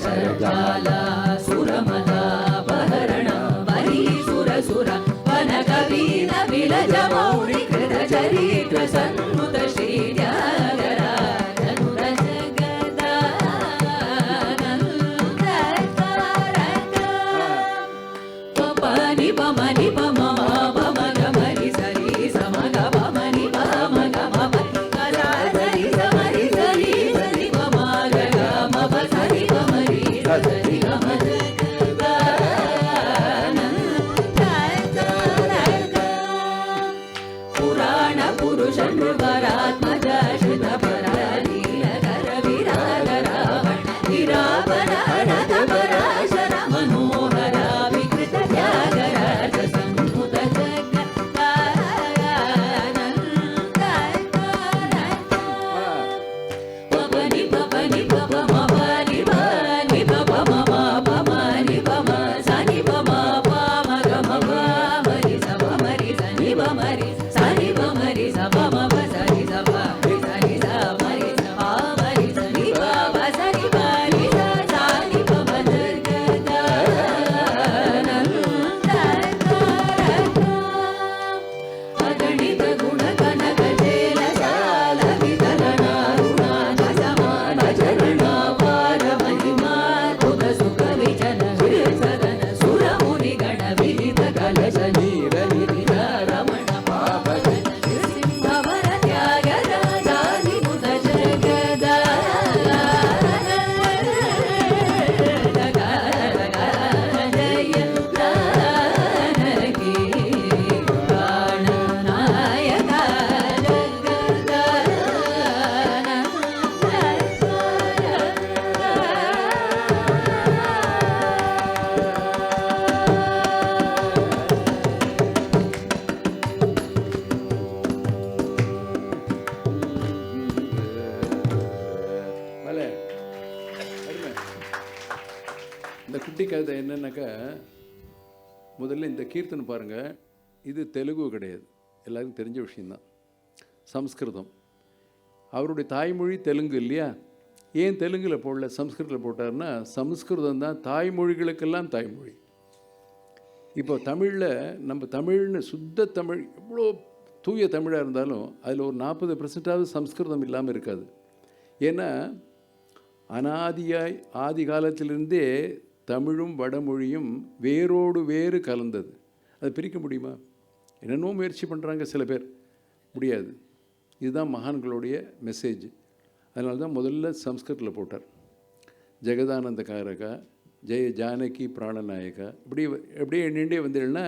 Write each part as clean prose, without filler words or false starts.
Sarga ಬಾಲ ಸುರಮದ ಬಹರಣ ಬಲಿ ಸುರ ಸುರ ವನ ಕವೀನ ವಿಲಜ ಮೌಳಿ ಕೃತ ಚರಿತ್ರ ಸನ್ನುತ ಶ್ರೀ ತ್ಯಾಗರಾಜನುರ ಜಗದಾನಂದಕಾರಕ ಪನಿ ಪಮನಿ ಪಮ ಪಮ ಗಮರಿ ಸರಿ ಸಮಗ ಪಮನಿ ಪಮ ಗಮ ಸರಿ ಸಮರಿ ಸರಿ ಸರಿ ಪಮ ಗಮ ಸರಿ ಪಮರಿ ಸರಿ ಗಮ ಜಗದಾನಂದಕಾರಕ ಪುರಾಣ ಪುರುಷ ನೃಪರಾತ್ಮಜ ಶ್ರುತ ಪರ ನೀಲಕರ ವಿರಾಗ ರಾವಣ ವಿರಾವಣ ಹಣದ ಪರಾಶರ ಮನೋಹರ ವಿಕೃತ ತ್ಯಾಗರಾಜ ಸಂಹುತ ಜಗದಾನಂದಕಾರಕ ಪಪನಿ ಪಪನಿ ಪಪ ಮಪನಿ ಪನಿ ಪಪ ಮಮ ಪಮನಿ ಪಮ ಸನಿ ಪಮ ಪಮ ಗಮ ಪಮರಿ ಸ ಪಮರಿ ಸನಿ ಪಮರಿ ಸನಿ ಪಮರಿ ಸ ಪಮ ಸನಿ ಸ ಪಮರಿ ಸನಿ ಸ ಮರಿ ಸ ಪಮರಿ ಸನಿ ಪಮ ಸನಿ ಪರಿ ಸ ಸನಿ ಪಮ ಜಗದಾನಂದಕಾರಕ ಅಗಣಿತ ಗುಣ ಕನಕ ಚೇಲ ಶಾಲ ವಿತರಣಾರುಣಾನ ಸಮಾನ ಚರಣ ಪಾರ ಮಹಿಮಾ ಕುದ ಸುಖ ವಿಚನ ಸದನ ಸುರ ಮುನಿ ಗಣ ವಿದಿತ ಕಲಶ ನೀರ ವಿದಿತ ರಮಣ ಪಾಪ ಜನ ಸಿಂಹವರ ತ್ಯಾಗರಾಜಾಧಿಪುತ ಜಯ ಜಾನಕಿ ಪ್ರಾಣನಾಯಕ மலை அருமை. இந்த குட்டி கதை என்னன்னாக்கா, முதல்ல இந்த கீர்த்தனை பாருங்கள். இது தெலுங்கு கிடையாது, எல்லாருக்கும் தெரிஞ்ச விஷயந்தான். சம்ஸ்கிருதம். அவருடைய தாய்மொழி தெலுங்கு இல்லையா? ஏன் தெலுங்கில் போடல, சம்ஸ்கிருதத்தில் போட்டார்னா, சம்ஸ்கிருதம் தான் தாய்மொழிகளுக்கெல்லாம் தாய்மொழி. இப்போ தமிழில் நம்ம தமிழ்னு சுத்த தமிழ் எவ்வளோ தூய தமிழாக இருந்தாலும் அதில் ஒரு 40% சம்ஸ்கிருதம் இல்லாமல் இருக்காது. ஏன்னா அனாதியாய் ஆதி காலத்திலிருந்தே தமிழும் வடமொழியும் வேரோடு வேறு கலந்தது. அது பிரிக்க முடியுமா? என்னென்னோ முயற்சி பண்ணுறாங்க சில பேர், முடியாது. இதுதான் மகான்களுடைய மெசேஜ். அதனால தான் முதல்ல சம்ஸ்கிருதத்தில் போட்டார். ஜெகதானந்தகாரகா, ஜெய ஜானகி பிராணநாயகா, இப்படியே எண்ணிண்டே வந்தீங்கன்னா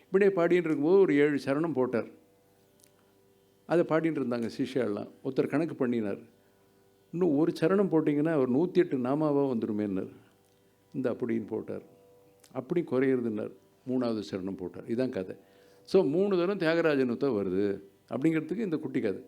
இப்படியே பாடின்னு இருக்கும்போது ஒரு 7 சரணம் போட்டார். அதை பாடின்னு இருந்தாங்க சிஷ்யாலாம். ஒருத்தர் கணக்கு பண்ணினார், இன்னும் ஒரு சரணம் போட்டிங்கன்னா ஒரு 108 நாமாவாக வந்துடுமேன்னார். இந்த அப்படின்னு போட்டார். அப்படி குறையிறதுன்னார். 3வது சரணம் போட்டார். இதுதான் கதை. ஸோ 3 தரம் தியாகராஜனுத்தான் வருது அப்படிங்கிறதுக்கு இந்த குட்டி கதை.